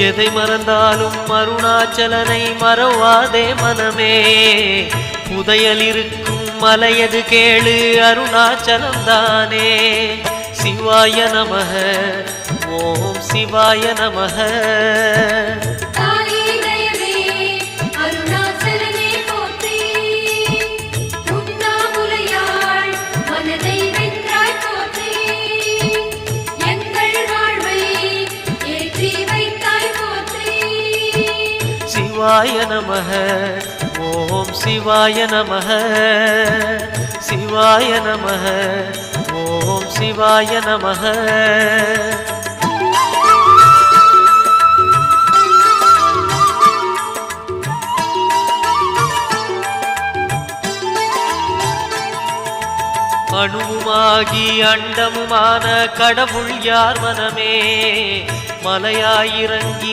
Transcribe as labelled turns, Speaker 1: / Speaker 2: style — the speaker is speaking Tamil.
Speaker 1: எதை மறந்தாலும் அருணாச்சலனை மறவாதே மனமே. புதையல் இருக்கும் மலையது கேளு அருணாச்சலம் தானே. சிவாய நமக ஓம் சிவாய நமக. சிவாய நமக ஓம் சிவாய நமக. சிவாய நமக ஓம் சிவாய நமக. அணுவுமாகி அண்டமுமான கடவுள் யார் மனமே. மலையாயிறங்கி